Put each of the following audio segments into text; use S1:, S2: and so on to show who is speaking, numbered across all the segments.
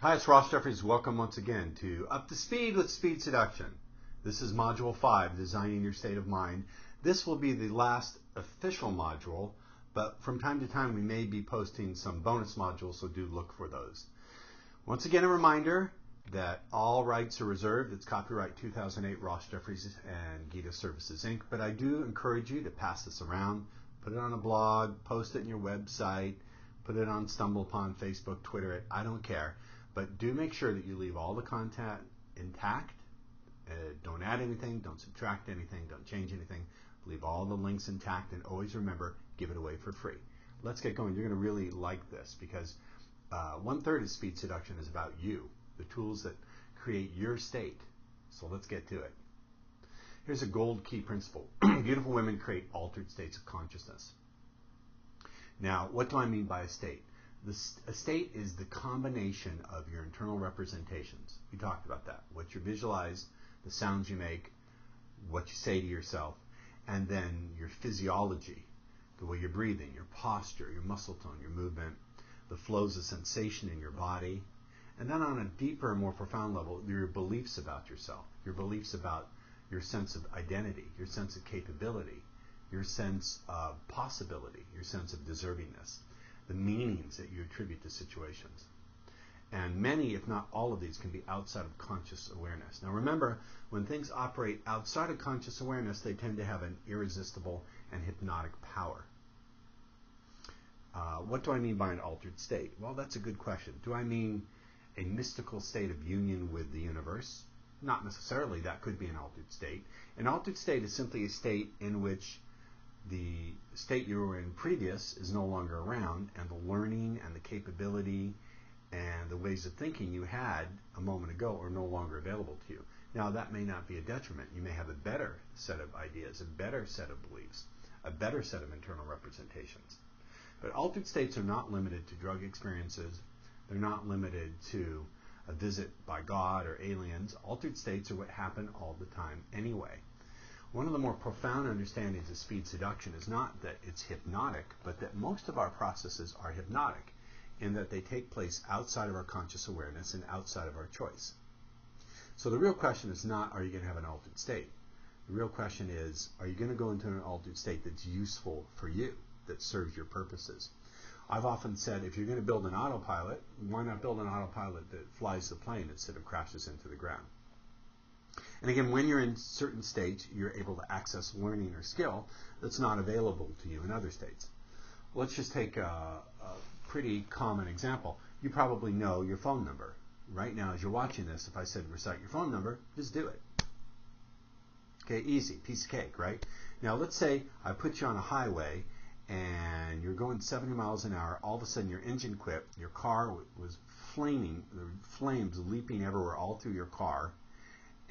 S1: Hi, it's Ross Jeffries. Welcome once again to Up to Speed with Speed Seduction. This is Module 5, Designing Your State of Mind. This will be the last official module, but from time to time we may be posting some bonus modules, so do look for those. Once again, a reminder that all rights are reserved. It's copyright 2008 Ross Jeffries and Gita Services, Inc. But I do encourage you to pass this around, put it on a blog, post it in your website, put it on StumbleUpon, Facebook, Twitter, I don't care. But do make sure that you leave all the content intact. Don't add anything, don't subtract anything, don't change anything. Leave all the links intact, and always remember, give it away for free. Let's get going. You're going to really like this because 1/3 of Speed Seduction is about you, the tools that create your state. So let's get to it. Here's a gold key principle. Beautiful women create altered states of consciousness. Now, what do I mean by a state? A state is the combination of your internal representations. We talked about that. What you visualize, the sounds you make, what you say to yourself, and then your physiology, the way you're breathing, your posture, your muscle tone, your movement, the flows of sensation in your body, and then on a deeper, more profound level, your beliefs about yourself, your beliefs about your sense of identity, your sense of capability, your sense of possibility, your sense of deservingness, the meanings that you attribute to situations. And many, if not all of these, can be outside of conscious awareness. Now remember, when things operate outside of conscious awareness, they tend to have an irresistible and hypnotic power. What do I mean by an altered state? Well, that's a good question. Do I mean a mystical state of union with the universe? Not necessarily. That could be an altered state. An altered state is simply a state in which the state you were in previous is no longer around, and the learning and the capability and the ways of thinking you had a moment ago are no longer available to you. Now, that may not be a detriment. You may have a better set of ideas, a better set of beliefs, a better set of internal representations. But altered states are not limited to drug experiences. They're not limited to a visit by God or aliens. Altered states are what happen all the time anyway. One of the more profound understandings of speed seduction is not that it's hypnotic, but that most of our processes are hypnotic in that they take place outside of our conscious awareness and outside of our choice. So the real question is not, are you going to have an altered state? The real question is, are you going to go into an altered state that's useful for you, that serves your purposes? I've often said, if you're going to build an autopilot, why not build an autopilot that flies the plane instead of crashes into the ground? And again, when you're in certain states, you're able to access learning or skill that's not available to you in other states. Let's just take a pretty common example. You probably know your phone number. Right now, as you're watching this, if I said recite your phone number, just do it. Okay, easy, piece of cake, right? Now, let's say I put you on a highway and you're going 70 miles an hour. All of a sudden, your engine quit. Your car was flaming, the flames leaping everywhere all through your car.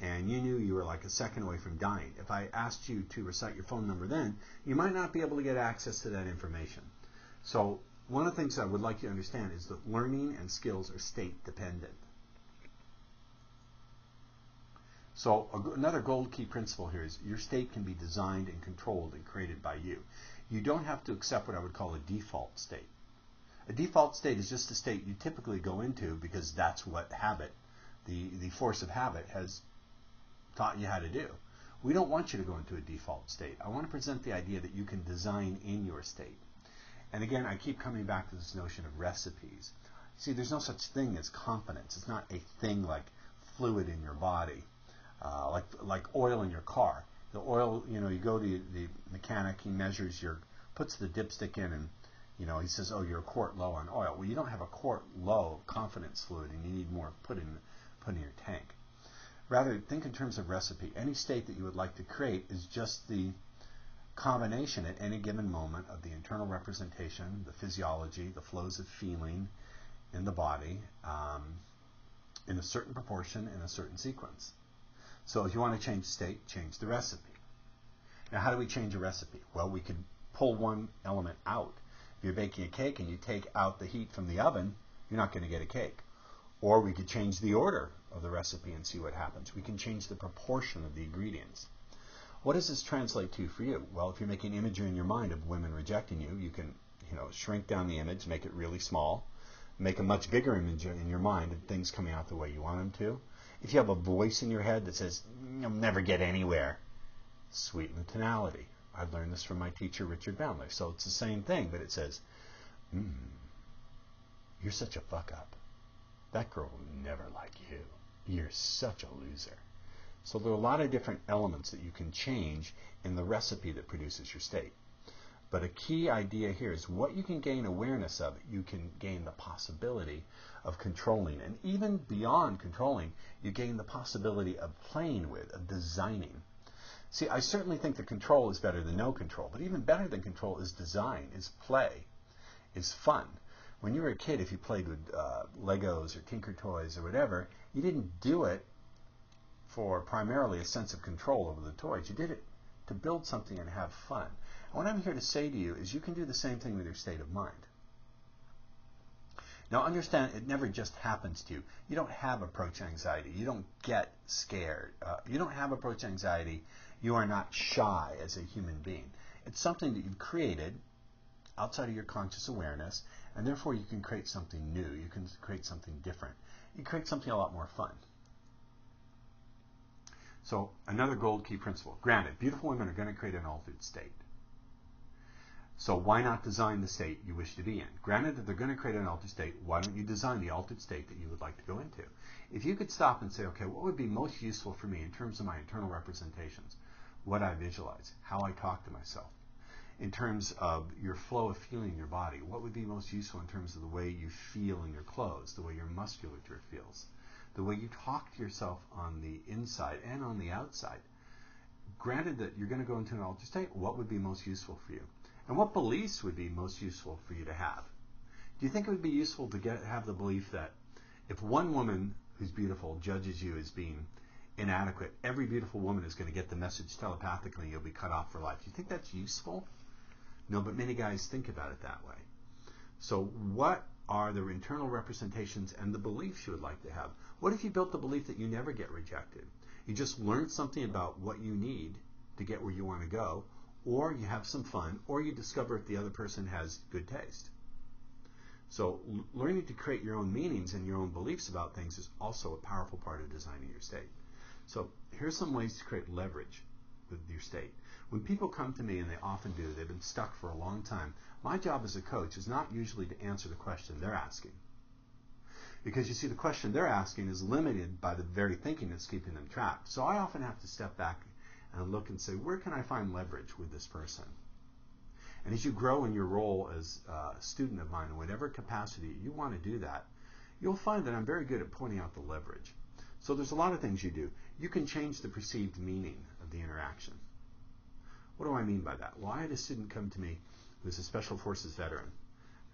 S1: And you knew you were like a second away from dying. If I asked you to recite your phone number then, you might not be able to get access to that information. So one of the things I would like you to understand is that learning and skills are state dependent. So another gold key principle here is your state can be designed and controlled and created by you. You don't have to accept what I would call a default state. A default state is just a state you typically go into because that's what habit, the force of habit has taught you how to do. We don't want you to go into a default state. I want to present the idea that you can design in your state. And again, I keep coming back to this notion of recipes. See, there's no such thing as competence. It's not a thing like fluid in your body, like oil in your car. The oil, you go to the mechanic, he measures puts the dipstick in, and he says, oh, you're a quart low on oil. Well, you don't have a quart low of confidence fluid, and you need more put in your tank. Rather, think in terms of recipe. Any state that you would like to create is just the combination at any given moment of the internal representation, the physiology, the flows of feeling in the body in a certain proportion, in a certain sequence. So if you want to change state, change the recipe. Now, how do we change a recipe? Well, we could pull one element out. If you're baking a cake and you take out the heat from the oven, you're not going to get a cake. Or we could change the order of the recipe and see what happens. We can change the proportion of the ingredients. What does this translate to for you? Well, if you're making imagery in your mind of women rejecting you, you can shrink down the image, make it really small, make a much bigger image in your mind of things coming out the way you want them to. If you have a voice in your head that says, you'll never get anywhere, sweeten the tonality. I learned this from my teacher, Richard Bandler. So it's the same thing, but it says, you're such a fuck up. That girl will never like you. You're such a loser. So there are a lot of different elements that you can change in the recipe that produces your state. But a key idea here is what you can gain awareness of, you can gain the possibility of controlling. And even beyond controlling, you gain the possibility of playing with, of designing. See, I certainly think that control is better than no control, but even better than control is design, is play, is fun. When you were a kid, if you played with Legos or Tinker Toys or whatever, you didn't do it for primarily a sense of control over the toys. You did it to build something and have fun. And what I'm here to say to you is you can do the same thing with your state of mind. Now understand, it never just happens to you. You don't have approach anxiety. You don't get scared. You don't have approach anxiety. You are not shy as a human being. It's something that you've created outside of your conscious awareness, and therefore you can create something new. You can create something different. You create something a lot more fun. So another gold key principle. Granted, beautiful women are going to create an altered state. So why not design the state you wish to be in? Granted that they're going to create an altered state, why don't you design the altered state that you would like to go into? If you could stop and say, okay, what would be most useful for me in terms of my internal representations, what I visualize, how I talk to myself, in terms of your flow of feeling in your body, what would be most useful in terms of the way you feel in your clothes, the way your musculature feels, the way you talk to yourself on the inside and on the outside. Granted that you're going to go into an altered state, what would be most useful for you? And what beliefs would be most useful for you to have? Do you think it would be useful to have the belief that if one woman who's beautiful judges you as being inadequate, every beautiful woman is going to get the message telepathically and you'll be cut off for life? Do you think that's useful? No, but many guys think about it that way. So what are the internal representations and the beliefs you would like to have? What if you built the belief that you never get rejected? You just learned something about what you need to get where you want to go, or you have some fun, or you discover if the other person has good taste. So learning to create your own meanings and your own beliefs about things is also a powerful part of designing your state. So here's some ways to create leverage with your state. When people come to me, and they often do, they've been stuck for a long time, my job as a coach is not usually to answer the question they're asking. Because you see, the question they're asking is limited by the very thinking that's keeping them trapped. So I often have to step back and look and say, where can I find leverage with this person? And as you grow in your role as a student of mine, in whatever capacity you want to do that, you'll find that I'm very good at pointing out the leverage. So there's a lot of things you do. You can change the perceived meaning of the interaction. What do I mean by that? Well, I had a student come to me who's a Special Forces veteran.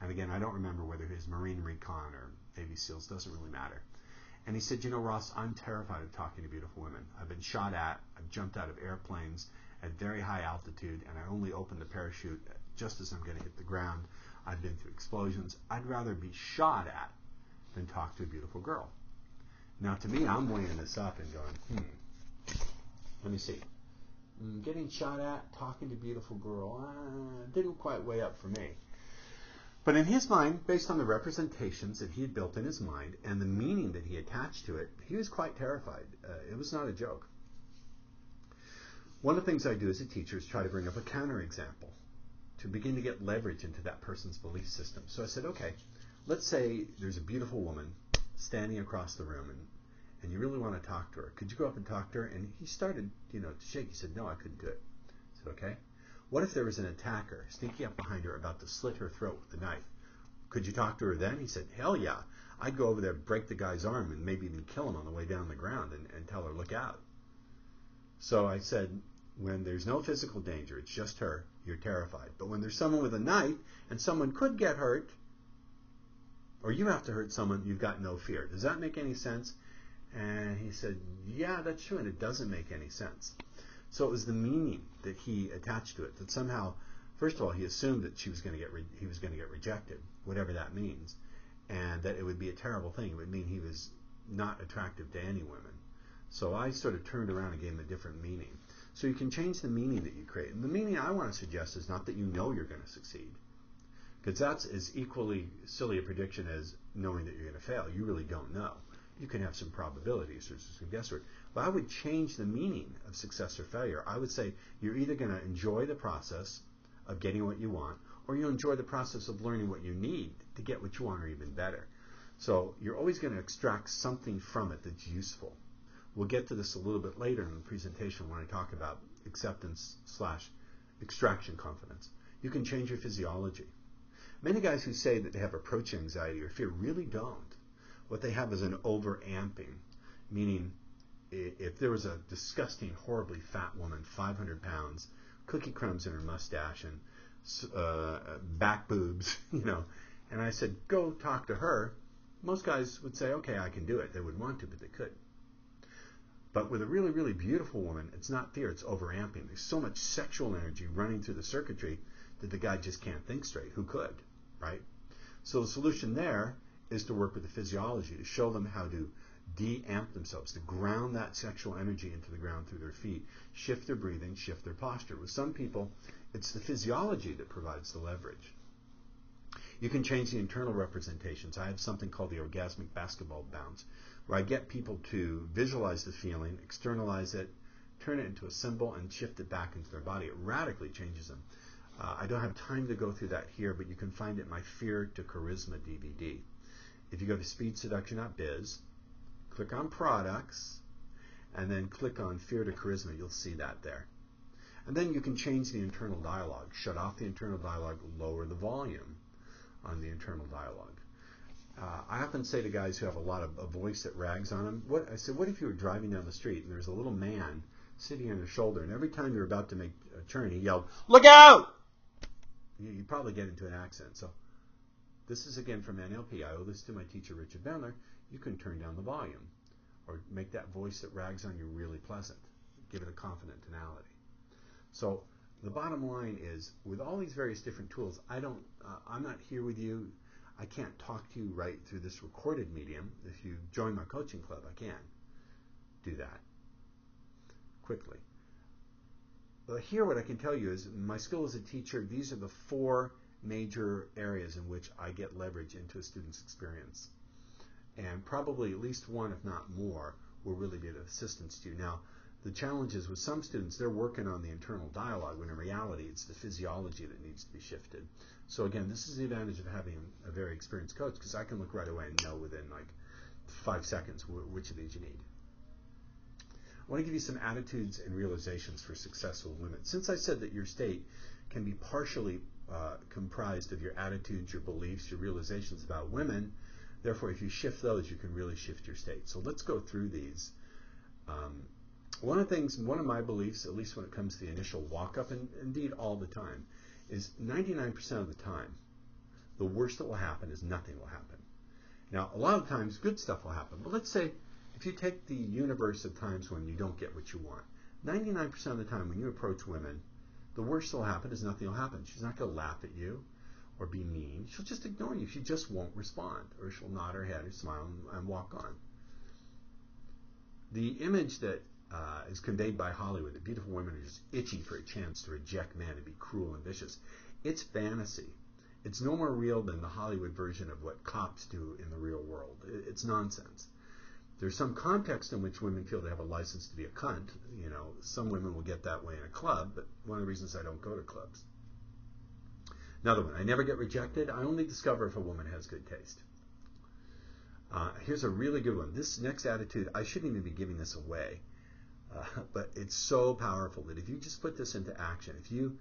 S1: And again, I don't remember whether he's Marine Recon or Navy SEALs, doesn't really matter. And he said, you know, Ross, I'm terrified of talking to beautiful women. I've been shot at, I've jumped out of airplanes at very high altitude, and I only opened the parachute just as I'm going to hit the ground. I've been through explosions. I'd rather be shot at than talk to a beautiful girl. Now, to me, I'm weighing this up and going, let me see. Getting shot at, talking to a beautiful girl, didn't quite weigh up for me. But in his mind, based on the representations that he had built in his mind and the meaning that he attached to it, he was quite terrified. It was not a joke. One of the things I do as a teacher is try to bring up a counterexample to begin to get leverage into that person's belief system. So I said, okay, let's say there's a beautiful woman standing across the room and you really want to talk to her. Could you go up and talk to her? And he started, to shake. He said, no, I couldn't do it. I said, okay. What if there was an attacker sneaking up behind her about to slit her throat with a knife? Could you talk to her then? He said, hell yeah. I'd go over there, break the guy's arm, and maybe even kill him on the way down the ground and tell her, look out. So I said, when there's no physical danger, it's just her, you're terrified. But when there's someone with a knife and someone could get hurt, or you have to hurt someone, you've got no fear. Does that make any sense? And he said, yeah, that's true, and it doesn't make any sense. So it was the meaning that he attached to it, that somehow, first of all, he assumed that he was going to get rejected, whatever that means, and that it would be a terrible thing. It would mean he was not attractive to any women. So I sort of turned around and gave him a different meaning. So you can change the meaning that you create. And the meaning I want to suggest is not that you know you're going to succeed. Because that's as equally silly a prediction as knowing that you're going to fail. You really don't know. You can have some probabilities or some guesswork. But I would change the meaning of success or failure. I would say you're either going to enjoy the process of getting what you want, or you'll enjoy the process of learning what you need to get what you want, or even better. So you're always going to extract something from it that's useful. We'll get to this a little bit later in the presentation when I talk about acceptance/extraction confidence. You can change your physiology. Many guys who say that they have approach anxiety or fear really don't. What they have is an over-amping, meaning if there was a disgusting, horribly fat woman, 500 pounds, cookie crumbs in her mustache and back boobs, and I said, go talk to her, most guys would say, okay, I can do it. They would want to, but they couldn't. But with a really, really beautiful woman, it's not fear, it's over-amping. There's so much sexual energy running through the circuitry that the guy just can't think straight. Who could, right? So the solution there is to work with the physiology, to show them how to de-amp themselves, to ground that sexual energy into the ground through their feet, shift their breathing, shift their posture. With some people, it's the physiology that provides the leverage. You can change the internal representations. I have something called the orgasmic basketball bounce, where I get people to visualize the feeling, externalize it, turn it into a symbol, and shift it back into their body. It radically changes them. I don't have time to go through that here, but you can find it in my Fear to Charisma DVD. If you go to speedseduction.biz, click on products, and then click on Fear to Charisma, you'll see that there. And then you can change the internal dialogue. Shut off the internal dialogue, lower the volume on the internal dialogue. I often say to guys who have a voice that rags on them, what if you were driving down the street and there's a little man sitting on your shoulder, and every time you're about to make a turn, he yelled, "Look out!" You'd probably get into an accident. So this is again from NLP. I owe this to my teacher, Richard Bandler. You can turn down the volume or make that voice that rags on you really pleasant. Give it a confident tonality. So the bottom line is, with all these various different tools, I'm not here with you. I can't talk to you right through this recorded medium. If you join my coaching club, I can do that quickly. But here what I can tell you is my skill as a teacher, these are the 4 major areas in which I get leverage into a student's experience. And probably at least one, if not more, will really be of assistance to you. Now, the challenge is with some students, they're working on the internal dialogue, when in reality it's the physiology that needs to be shifted. So again, this is the advantage of having a very experienced coach, because I can look right away and know within like 5 seconds which of these you need. I want to give you some attitudes and realizations for successful women. Since I said that your state can be partially comprised of your attitudes, your beliefs, your realizations about women, therefore if you shift those, you can really shift your state. So let's go through these. One of my beliefs, at least when it comes to the initial walk-up, and indeed all the time, is 99% of the time, the worst that will happen is nothing will happen. Now, a lot of times, good stuff will happen. But let's say, if you take the universe of times when you don't get what you want, 99% of the time when you approach women, the worst that will happen is nothing will happen. She's not going to laugh at you or be mean. She'll just ignore you. She just won't respond. Or she'll nod her head or smile and walk on. The image that is conveyed by Hollywood, that beautiful women are just itching for a chance to reject men and be cruel and vicious, it's fantasy. It's no more real than the Hollywood version of what cops do in the real world. It's nonsense. There's some context in which women feel they have a license to be a cunt. Some women will get that way in a club, but one of the reasons I don't go to clubs. Another one, I never get rejected. I only discover if a woman has good taste. Here's a really good one. This next attitude, I shouldn't even be giving this away. But it's so powerful that if you just put this into action, if you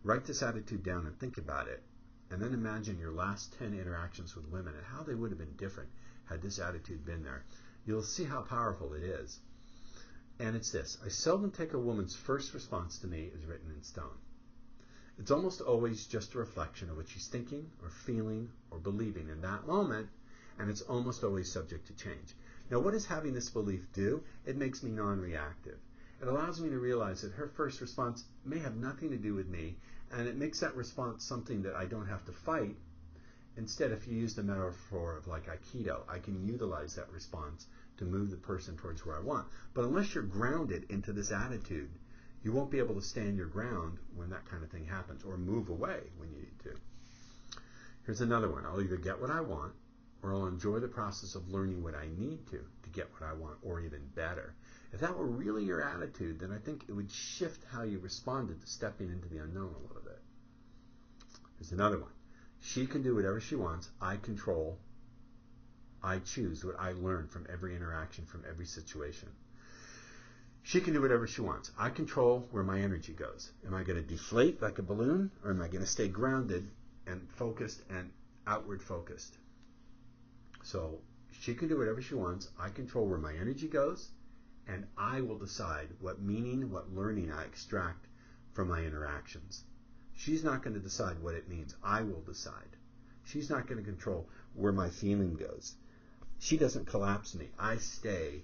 S1: write this attitude down and think about it, and then imagine your last 10 interactions with women and how they would have been different had this attitude been there, you'll see how powerful it is. And it's this: I seldom take a woman's first response to me as written in stone. It's almost always just a reflection of what she's thinking or feeling or believing in that moment, and it's almost always subject to change. Now, what does having this belief do? It makes me non-reactive. It allows me to realize that her first response may have nothing to do with me, and it makes that response something that I don't have to fight. Instead, if you use the metaphor of like Aikido, I can utilize that response to move the person towards where I want. But unless you're grounded into this attitude, you won't be able to stand your ground when that kind of thing happens, or move away when you need to. Here's another one. I'll either get what I want, or I'll enjoy the process of learning what I need to get what I want, or even better. If that were really your attitude, then I think it would shift how you responded to stepping into the unknown a little bit. Here's another one. She can do whatever she wants. I control. I choose what I learn from every interaction, from every situation. She can do whatever she wants. I control where my energy goes. Am I going to deflate like a balloon, or am I going to stay grounded and focused and outward focused? So she can do whatever she wants. I control where my energy goes, and I will decide what meaning, what learning I extract from my interactions. She's not going to decide what it means. I will decide. She's not going to control where my feeling goes. She doesn't collapse me. I stay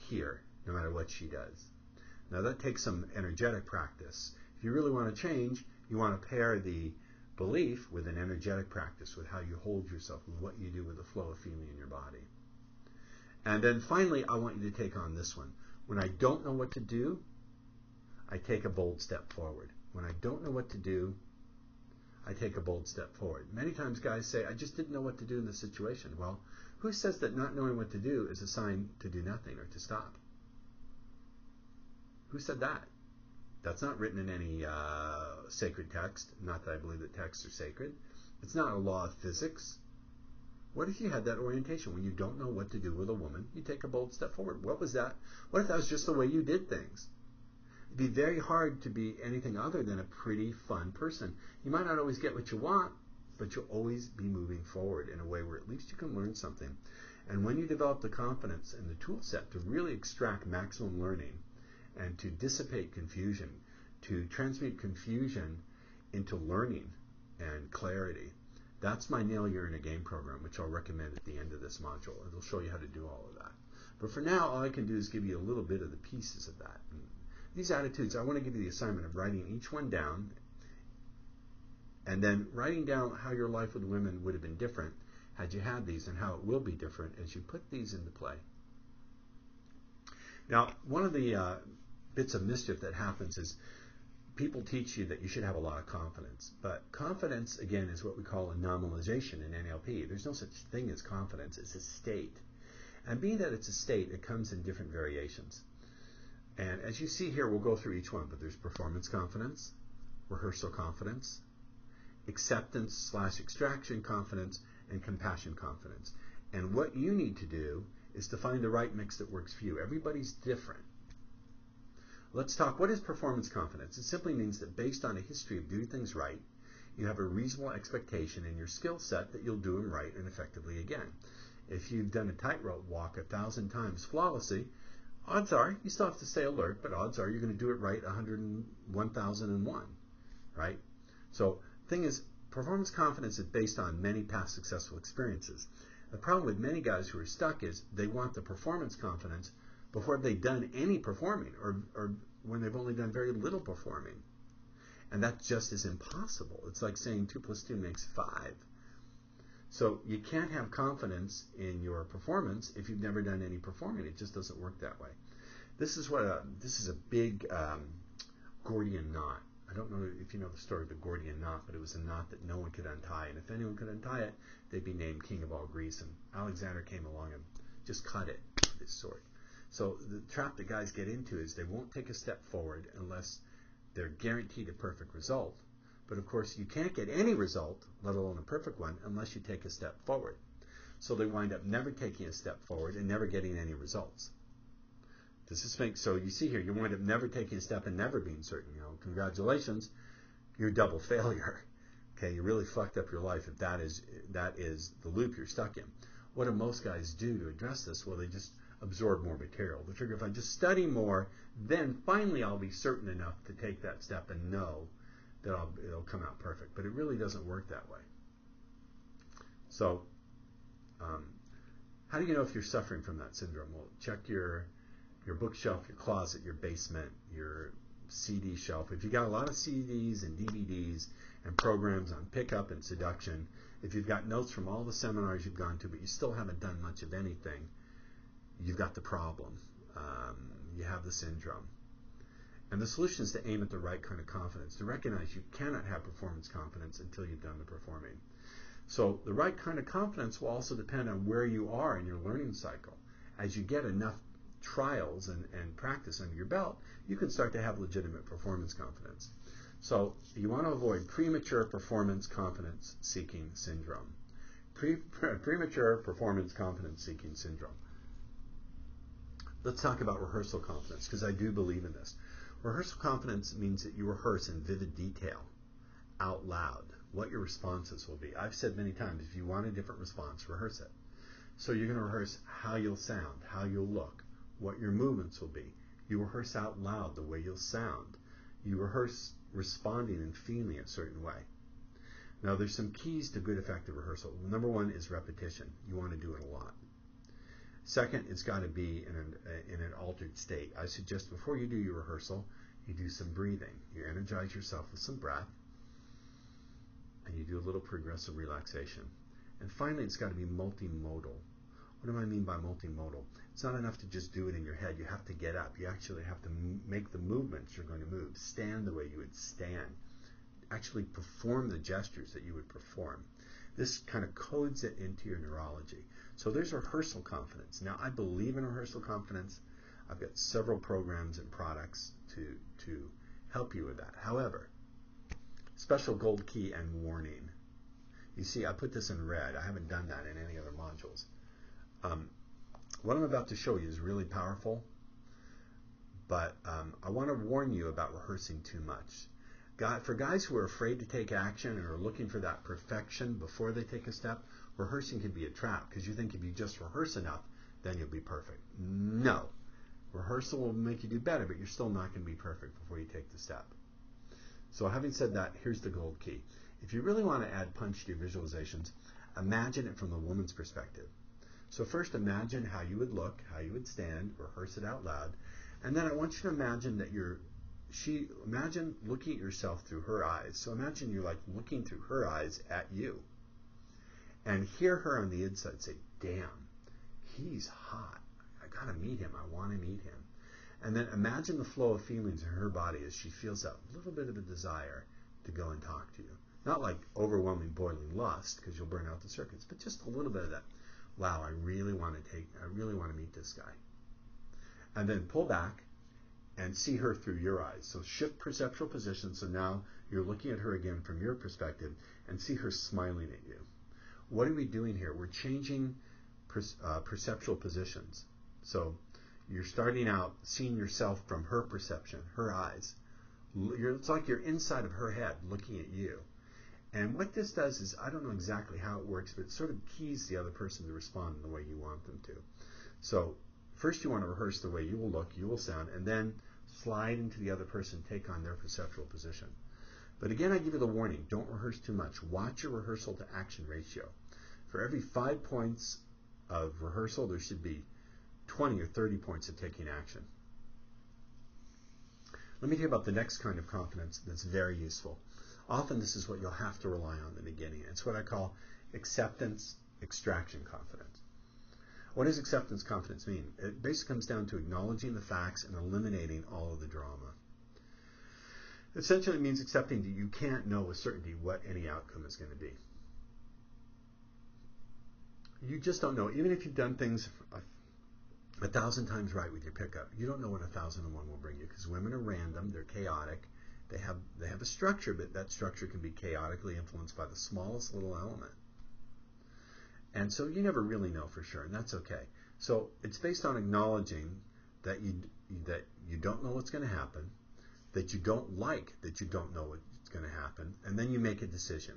S1: here no matter what she does. Now that takes some energetic practice. If you really want to change, you want to pair the belief with an energetic practice, with how you hold yourself, with what you do with the flow of feeling in your body. And then finally, I want you to take on this one. When I don't know what to do, I take a bold step forward. When I don't know what to do, I take a bold step forward. Many times guys say, I just didn't know what to do in this situation. Well, who says that not knowing what to do is a sign to do nothing or to stop? Who said that? That's not written in any sacred text. Not that I believe that texts are sacred. It's not a law of physics. What if you had that orientation? When you don't know what to do with a woman, you take a bold step forward. What was that? What if that was just the way you did things? It'd be very hard to be anything other than a pretty fun person. You might not always get what you want, but you'll always be moving forward in a way where at least you can learn something. And when you develop the confidence and the tool set to really extract maximum learning and to dissipate confusion, to transmute confusion into learning and clarity, that's my Nail You're in a Game program, which I'll recommend at the end of this module. It'll show you how to do all of that. But for now, all I can do is give you a little bit of the pieces of that. And these attitudes, I want to give you the assignment of writing each one down, and then writing down how your life with women would have been different had you had these, and how it will be different as you put these into play. Now, one of the bits of mischief that happens is people teach you that you should have a lot of confidence. But confidence, again, is what we call a nominalization in NLP. There's no such thing as confidence. It's a state. And being that it's a state, it comes in different variations. And as you see here, we'll go through each one. But there's performance confidence, rehearsal confidence, acceptance/extraction confidence, and compassion confidence. And what you need to do is to find the right mix that works for you. Everybody's different. Let's talk, what is performance confidence? It simply means that based on a history of doing things right, you have a reasonable expectation in your skill set that you'll do them right and effectively again. If you've done a tightrope walk 1,000 times flawlessly, odds are, you still have to stay alert, but odds are you're going to do it right 1,001, right? So the thing is, performance confidence is based on many past successful experiences. The problem with many guys who are stuck is they want the performance confidence before they've done any performing, or when they've only done very little performing. And that just is impossible. It's like saying 2 + 2 makes 5. So you can't have confidence in your performance if you've never done any performing. It just doesn't work that way. This is a big Gordian knot. I don't know if you know the story of the Gordian knot, but it was a knot that no one could untie. And if anyone could untie it, they'd be named king of all Greece. And Alexander came along and just cut it with his sword. So the trap that guys get into is they won't take a step forward unless they're guaranteed a perfect result. But of course, you can't get any result, let alone a perfect one, unless you take a step forward. So they wind up never taking a step forward and never getting any results. Does this make, so you see here, you wind up never taking a step and never being certain. You know, congratulations, you're double failure. Okay, you really fucked up your life if that is the loop you're stuck in. What do most guys do to address this? Well, they just absorb more material. They figure if I just study more, then finally I'll be certain enough to take that step and know that it'll come out perfect. But it really doesn't work that way. So how do you know if you're suffering from that syndrome? Well, check your bookshelf, your closet, your basement, your CD shelf. If you got a lot of CDs and DVDs and programs on pickup and seduction, if you've got notes from all the seminars you've gone to, but you still haven't done much of anything, you've got the problem. You have the syndrome. And the solution is to aim at the right kind of confidence, to recognize you cannot have performance confidence until you've done the performing. So the right kind of confidence will also depend on where you are in your learning cycle. As you get enough trials and practice under your belt, you can start to have legitimate performance confidence. So you want to avoid premature performance confidence seeking syndrome. Premature performance confidence seeking syndrome. Let's talk about rehearsal confidence, because I do believe in this. Rehearsal confidence means that you rehearse in vivid detail, out loud, what your responses will be. I've said many times, if you want a different response, rehearse it. So you're going to rehearse how you'll sound, how you'll look, what your movements will be. You rehearse out loud the way you'll sound. You rehearse responding and feeling a certain way. Now, there's some keys to good effective rehearsal. Number one is repetition. You want to do it a lot. Second, it's got to be in an altered state. I suggest before you do your rehearsal, you do some breathing. You energize yourself with some breath, and you do a little progressive relaxation. And finally, it's got to be multimodal. What do I mean by multimodal? It's not enough to just do it in your head. You have to get up. You actually have to make the movements you're going to move. Stand the way you would stand. Actually perform the gestures that you would perform. This kind of codes it into your neurology. So there's rehearsal confidence. Now, I believe in rehearsal confidence. I've got several programs and products to help you with that. However, special gold key and warning. You see, I put this in red. I haven't done that in any other modules. What I'm about to show you is really powerful, but I want to warn you about rehearsing too much. For guys who are afraid to take action and are looking for that perfection before they take a step, rehearsing can be a trap, because you think if you just rehearse enough, then you'll be perfect. No. Rehearsal will make you do better, but you're still not going to be perfect before you take the step. So having said that, here's the gold key. If you really want to add punch to your visualizations, imagine it from the woman's perspective. So first, imagine how you would look, how you would stand, rehearse it out loud, and then I want you to imagine that imagine looking at yourself through her eyes. So imagine you're like looking through her eyes at you, and hear her on the inside say, "Damn, he's hot. I gotta meet him. I want to meet him." And then imagine the flow of feelings in her body as she feels that little bit of a desire to go and talk to you. Not like overwhelming, boiling lust, because you'll burn out the circuits, but just a little bit of that. Wow, I really want to meet this guy. And then pull back and see her through your eyes. So shift perceptual position. So now you're looking at her again from your perspective and see her smiling at you. What are we doing here? We're changing perceptual positions. So you're starting out seeing yourself from her perception, her eyes. It's like you're inside of her head looking at you. And what this does is, I don't know exactly how it works, but it sort of keys the other person to respond in the way you want them to. So first you want to rehearse the way you will look, you will sound, and then slide into the other person, take on their perceptual position. But again, I give you the warning, don't rehearse too much. Watch your rehearsal to action ratio. For every 5 points of rehearsal, there should be 20 or 30 points of taking action. Let me tell you about the next kind of confidence that's very useful. Often this is what you'll have to rely on in the beginning. It's what I call acceptance extraction confidence. What does acceptance confidence mean? It basically comes down to acknowledging the facts and eliminating all of the drama. Essentially, it means accepting that you can't know with certainty what any outcome is going to be. You just don't know. Even if you've done things 1,000 times right with your pickup, you don't know what 1,001 will bring you, because women are random, they're chaotic. They have a structure, but that structure can be chaotically influenced by the smallest little element. And so you never really know for sure, and that's okay. So it's based on acknowledging that you don't know what's going to happen, that you don't like that you don't know what's going to happen, and then you make a decision.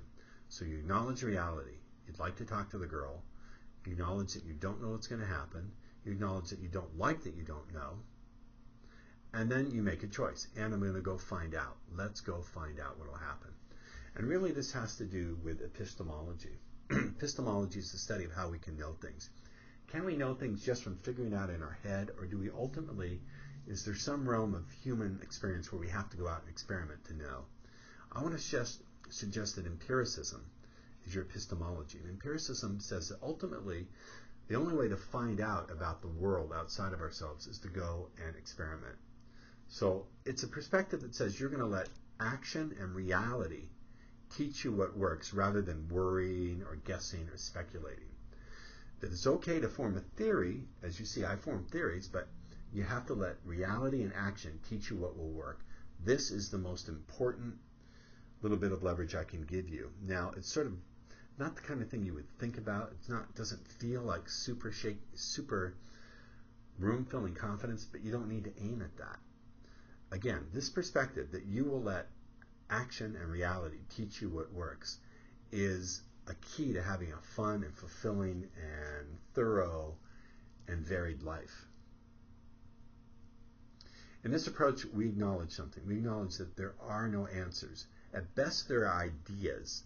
S1: So you acknowledge reality. You'd like to talk to the girl. You acknowledge that you don't know what's going to happen. You acknowledge that you don't like that you don't know. And then you make a choice, and I'm going to go find out. Let's go find out what will happen. And really this has to do with epistemology. Epistemology is the study of how we can know things. Can we know things just from figuring out in our head, or do we ultimately, is there some realm of human experience where we have to go out and experiment to know? I want to suggest that empiricism is your epistemology. And empiricism says that ultimately the only way to find out about the world outside of ourselves is to go and experiment. So it's a perspective that says you're going to let action and reality teach you what works rather than worrying or guessing or speculating. That it's okay to form a theory. As you see, I form theories, but you have to let reality and action teach you what will work. This is the most important little bit of leverage I can give you. Now, it's sort of not the kind of thing you would think about. Doesn't feel like super room-filling confidence, but you don't need to aim at that. Again, this perspective that you will let action and reality teach you what works is a key to having a fun and fulfilling and thorough and varied life. In this approach, we acknowledge something. We acknowledge that there are no answers. At best, there are ideas.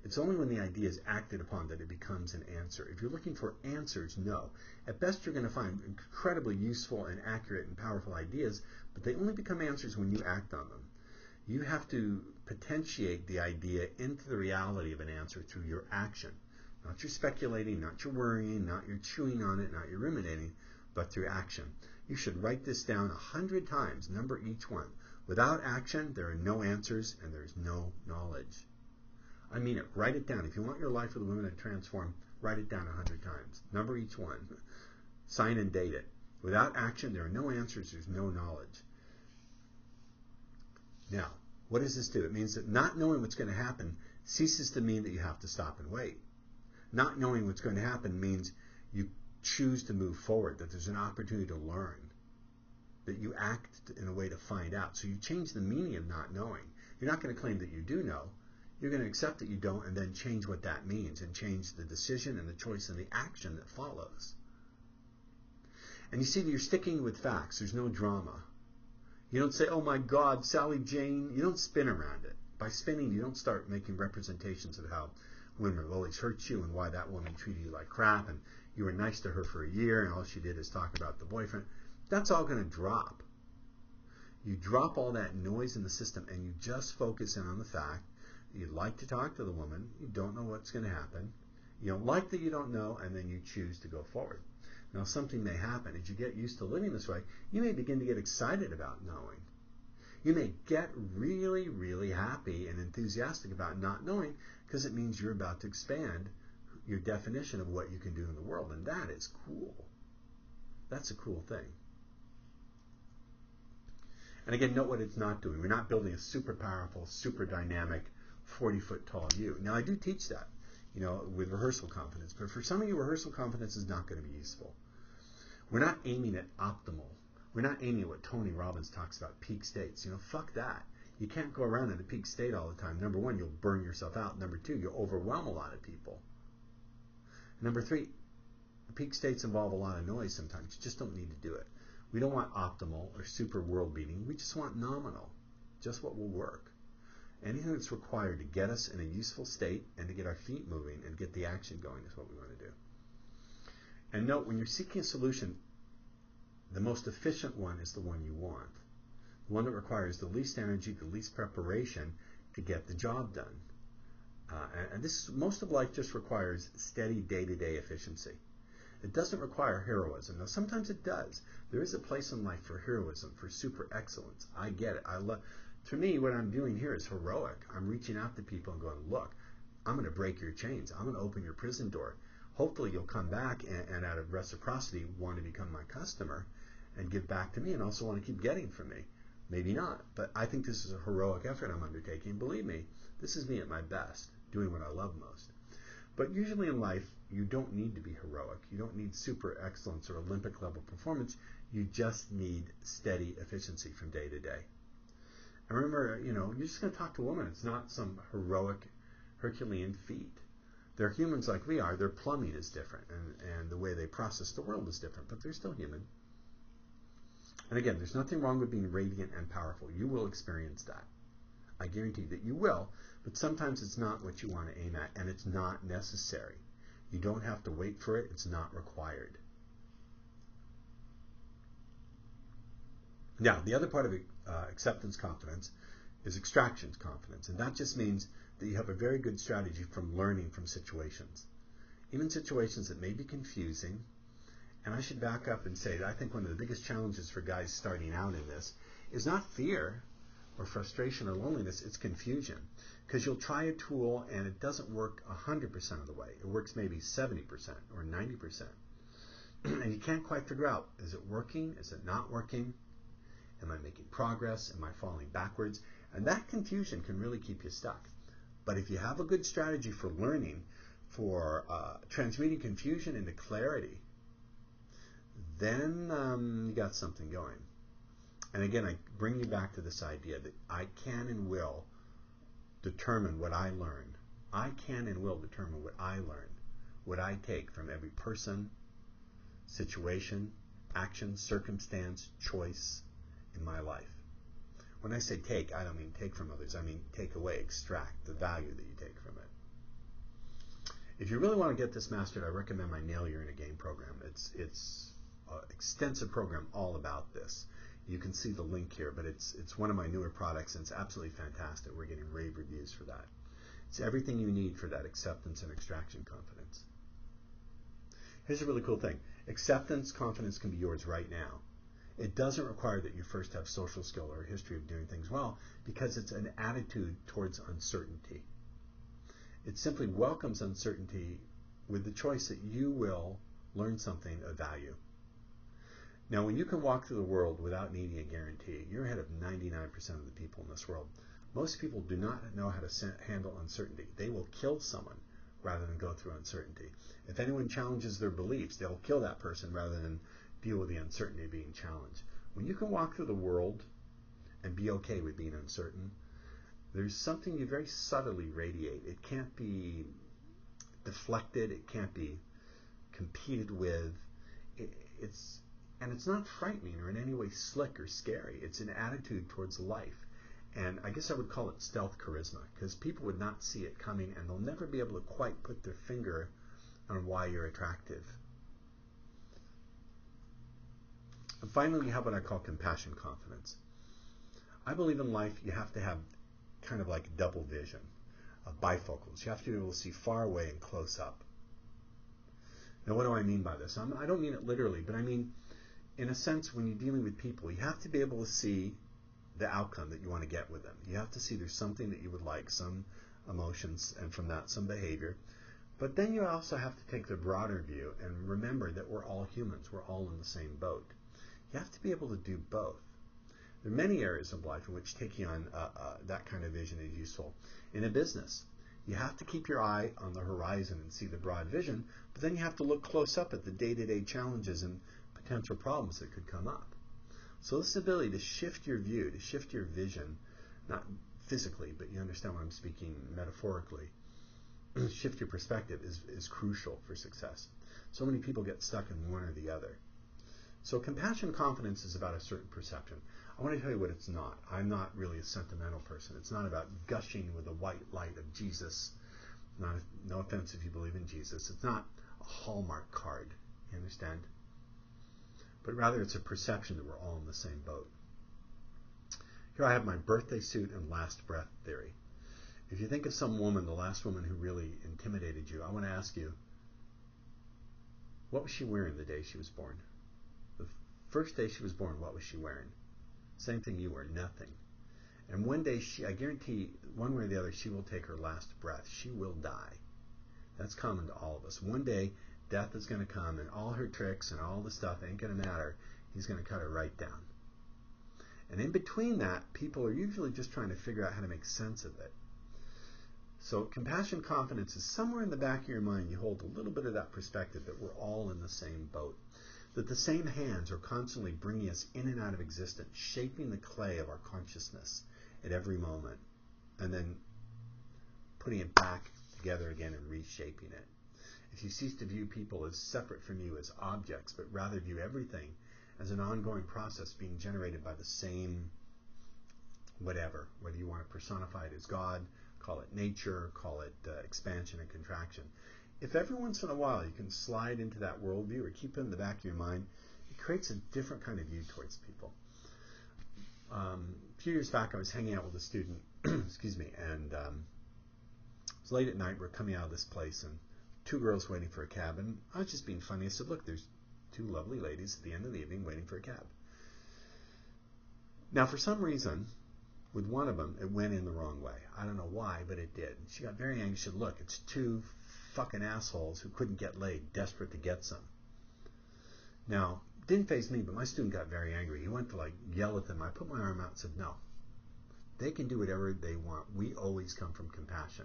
S1: It's only when the idea is acted upon that it becomes an answer. If you're looking for answers, no. At best, you're going to find incredibly useful and accurate and powerful ideas, but they only become answers when you act on them. You have to potentiate the idea into the reality of an answer through your action. Not your speculating, not your worrying, not your chewing on it, not your ruminating, but through action. You should write this down 100 times, number each one. Without action, there are no answers and there is no knowledge. I mean it. Write it down. If you want your life with a woman to transform, write it down 100 times. Number each one. Sign and date it. Without action, there are no answers, there's no knowledge. Now, what does this do? It means that not knowing what's going to happen ceases to mean that you have to stop and wait. Not knowing what's going to happen means you choose to move forward, that there's an opportunity to learn, that you act in a way to find out. So you change the meaning of not knowing. You're not going to claim that you do know. You're going to accept that you don't and then change what that means and change the decision and the choice and the action that follows. And you see, you're sticking with facts. There's no drama. You don't say, oh my God, Sally Jane. You don't spin around it. By spinning, you don't start making representations of how women have always hurt you and why that woman treated you like crap and you were nice to her for a year and all she did is talk about the boyfriend. That's all going to drop. You drop all that noise in the system and you just focus in on the fact that you'd like to talk to the woman, you don't know what's going to happen, you don't like that you don't know, and then you choose to go forward. Now, something may happen. As you get used to living this way, you may begin to get excited about knowing. You may get really, really happy and enthusiastic about not knowing because it means you're about to expand your definition of what you can do in the world, and that is cool. That's a cool thing. And again, note what it's not doing. We're not building a super powerful, super dynamic, 40-foot tall you. Now, I do teach that, with rehearsal confidence. But for some of you, rehearsal confidence is not going to be useful. We're not aiming at optimal. We're not aiming at what Tony Robbins talks about, peak states. Fuck that. You can't go around in a peak state all the time. Number one, you'll burn yourself out. Number two, you'll overwhelm a lot of people. Number three, peak states involve a lot of noise sometimes. You just don't need to do it. We don't want optimal or super world-beating. We just want nominal, just what will work. Anything that's required to get us in a useful state and to get our feet moving and get the action going is what we want to do. And note, when you're seeking a solution, the most efficient one is the one you want. The one that requires the least energy, the least preparation to get the job done. And this, most of life just requires steady day-to-day efficiency. It doesn't require heroism. Now, sometimes it does. There is a place in life for heroism, for super excellence. I get it. To me, what I'm doing here is heroic. I'm reaching out to people and going, look, I'm going to break your chains. I'm going to open your prison door. Hopefully you'll come back and out of reciprocity want to become my customer and give back to me and also want to keep getting from me. Maybe not, but I think this is a heroic effort I'm undertaking. Believe me, this is me at my best, doing what I love most. But usually in life, you don't need to be heroic. You don't need super excellence or Olympic level performance. You just need steady efficiency from day to day. And remember, you're just going to talk to a woman. It's not some heroic Herculean feat. They're humans like we are. Their plumbing is different, and the way they process the world is different, but they're still human. And again, there's nothing wrong with being radiant and powerful. You will experience that. I guarantee that you will, but sometimes it's not what you want to aim at, and it's not necessary. You don't have to wait for it. It's not required. Now, the other part of acceptance confidence is extractions confidence, and that just means that you have a very good strategy from learning from situations. Even situations that may be confusing, and I should back up and say that I think one of the biggest challenges for guys starting out in this is not fear, or frustration or loneliness, it's confusion. Because you'll try a tool and it doesn't work 100% of the way. It works maybe 70% or 90%. And you can't quite figure out, is it working? Is it not working? Am I making progress? Am I falling backwards? And that confusion can really keep you stuck. But if you have a good strategy for learning, for transmuting confusion into clarity, then you got something going. And again, I bring you back to this idea that I can and will determine what I learn. I can and will determine what I learn, what I take from every person, situation, action, circumstance, choice in my life. When I say take, I don't mean take from others. I mean take away, extract the value that you take from it. If you really want to get this mastered, I recommend my Nail You're in a Game program. It's an extensive program all about this. You can see the link here, but it's one of my newer products, and it's absolutely fantastic. We're getting rave reviews for that. It's everything you need for that acceptance and extraction confidence. Here's a really cool thing. Acceptance, confidence can be yours right now. It doesn't require that you first have social skill or a history of doing things well, because it's an attitude towards uncertainty. It simply welcomes uncertainty with the choice that you will learn something of value. Now, when you can walk through the world without needing a guarantee, you're ahead of 99% of the people in this world. Most people do not know how to handle uncertainty. They will kill someone rather than go through uncertainty. If anyone challenges their beliefs, they'll kill that person rather than deal with the uncertainty of being challenged. When you can walk through the world and be okay with being uncertain, there's something you very subtly radiate. It can't be deflected. It can't be competed with. And it's not frightening or in any way slick or scary. It's an attitude towards life. And I guess I would call it stealth charisma, because people would not see it coming, and they'll never be able to quite put their finger on why you're attractive. And finally, we have what I call compassion confidence. I believe in life you have to have kind of like double vision, bifocals. You have to be able to see far away and close up. Now, what do I mean by this? I don't mean it literally, but I mean, in a sense, when you're dealing with people, you have to be able to see the outcome that you want to get with them. You have to see there's something that you would like, some emotions, and from that, some behavior. But then you also have to take the broader view and remember that we're all humans. We're all in the same boat. You have to be able to do both. There are many areas of life in which taking on that kind of vision is useful. In a business, you have to keep your eye on the horizon and see the broad vision, but then you have to look close up at the day-to-day challenges and potential problems that could come up. So this ability to shift your view, to shift your vision, not physically, but you understand what I'm speaking metaphorically, shift your perspective is crucial for success. So many people get stuck in one or the other. So compassion confidence is about a certain perception. I want to tell you what it's not. I'm not really a sentimental person. It's not about gushing with the white light of Jesus. No offense if you believe in Jesus. It's not a Hallmark card. You understand? But rather it's a perception that we're all in the same boat. Here I have my birthday suit and last breath theory. If you think of some woman, the last woman who really intimidated you, I want to ask you, what was she wearing the day she was born? The first day she was born, what was she wearing? Same thing you were, nothing. And one day, I guarantee, one way or the other, she will take her last breath. She will die. That's common to all of us. One day, death is going to come, and all her tricks and all the stuff ain't going to matter. He's going to cut her right down. And in between that, people are usually just trying to figure out how to make sense of it. So compassion confidence is somewhere in the back of your mind. You hold a little bit of that perspective that we're all in the same boat, that the same hands are constantly bringing us in and out of existence, shaping the clay of our consciousness at every moment, and then putting it back together again and reshaping it. If you cease to view people as separate from you as objects, but rather view everything as an ongoing process being generated by the same whatever, whether you want to personify it as God, call it nature, call it expansion and contraction. If every once in a while you can slide into that worldview or keep it in the back of your mind, it creates a different kind of view towards people. A few years back, I was hanging out with a student, excuse me, and it was late at night. We're coming out of this place, and two girls waiting for a cab, and I was just being funny. I said, look, there's two lovely ladies at the end of the evening waiting for a cab. Now, for some reason, with one of them, it went in the wrong way. I don't know why, but it did. She got very angry. She said, look, it's two fucking assholes who couldn't get laid, desperate to get some. Now, didn't faze me, but my student got very angry. He went to like yell at them. I put my arm out and said, no, they can do whatever they want. We always come from compassion.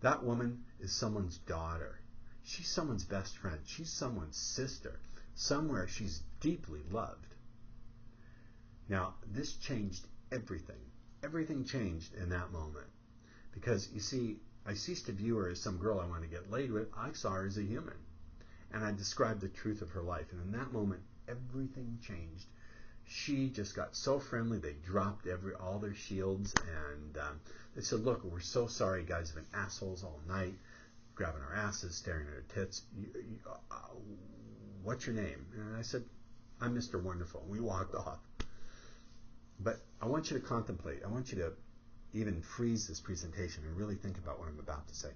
S1: That woman is someone's daughter. She's someone's best friend. She's someone's sister. Somewhere she's deeply loved. Now, this changed everything. Everything changed in that moment. Because, you see, I ceased to view her as some girl I wanted to get laid with. I saw her as a human. And I described the truth of her life. And in that moment, everything changed. She just got so friendly. They dropped all their shields. And they said, look, we're so sorry. You guys have been assholes all night, grabbing our asses, staring at our tits. What's your name? And I said, I'm Mr. Wonderful. We walked off. But I want you to contemplate. I want you to even freeze this presentation and really think about what I'm about to say.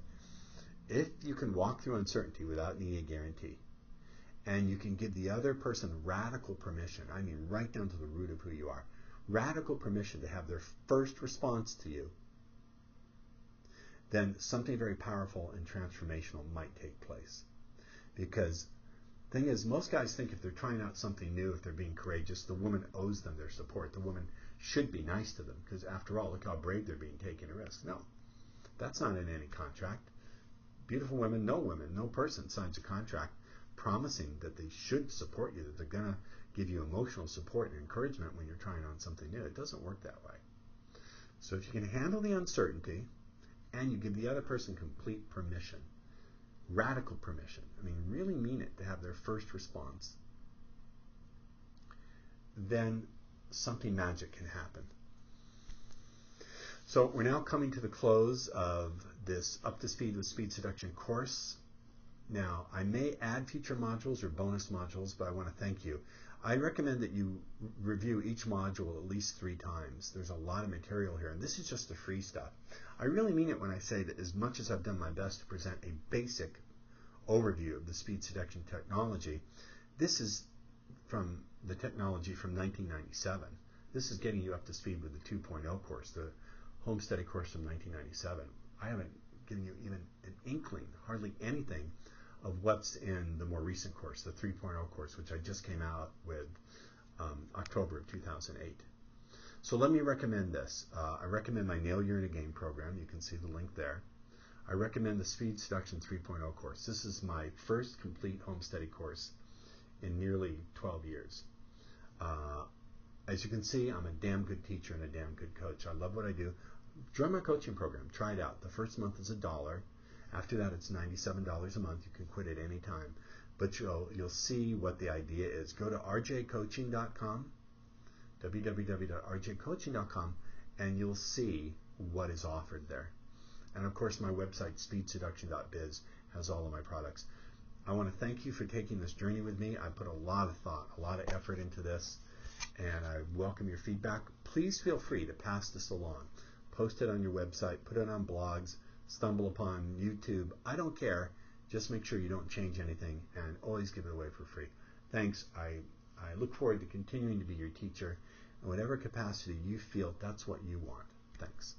S1: If you can walk through uncertainty without needing a guarantee, and you can give the other person radical permission, I mean right down to the root of who you are, radical permission to have their first response to you, then something very powerful and transformational might take place. Because the thing is, most guys think if they're trying out something new, if they're being courageous, the woman owes them their support. The woman should be nice to them, because after all, look how brave they're being, taking a risk. No, that's not in any contract. Beautiful women, no person signs a contract promising that they should support you, that they're going to give you emotional support and encouragement when you're trying on something new. It doesn't work that way. So if you can handle the uncertainty and you give the other person complete permission, radical permission, I mean really mean it, to have their first response, then something magic can happen. So we're now coming to the close of this Up to Speed with Speed Seduction course. Now, I may add future modules or bonus modules, but I want to thank you. I recommend that you review each module at least 3 times. There's a lot of material here, and this is just the free stuff. I really mean it when I say that as much as I've done my best to present a basic overview of the speed seduction technology, this is from the technology from 1997. This is getting you up to speed with the 2.0 course, the home study course from 1997. I haven't given you even an inkling, hardly anything, of what's in the more recent course, the 3.0 course, which I just came out with October of 2008. So let me recommend this. I recommend my Nail You're in a Game program. You can see the link there. I recommend the Speed Seduction 3.0 course. This is my first complete home study course in nearly 12 years. As you can see, I'm a damn good teacher and a damn good coach. I love what I do. Join my coaching program. Try it out. The first month is $1. After that, it's $97 a month. You can quit at any time. But you'll see what the idea is. Go to rjcoaching.com, www.rjcoaching.com, and you'll see what is offered there. And of course, my website, speedseduction.biz, has all of my products. I want to thank you for taking this journey with me. I put a lot of thought, a lot of effort into this, and I welcome your feedback. Please feel free to pass this along. Post it on your website, put it on blogs, stumble upon YouTube. I don't care. Just make sure you don't change anything, and always give it away for free. Thanks. I look forward to continuing to be your teacher in whatever capacity you feel that's what you want. Thanks.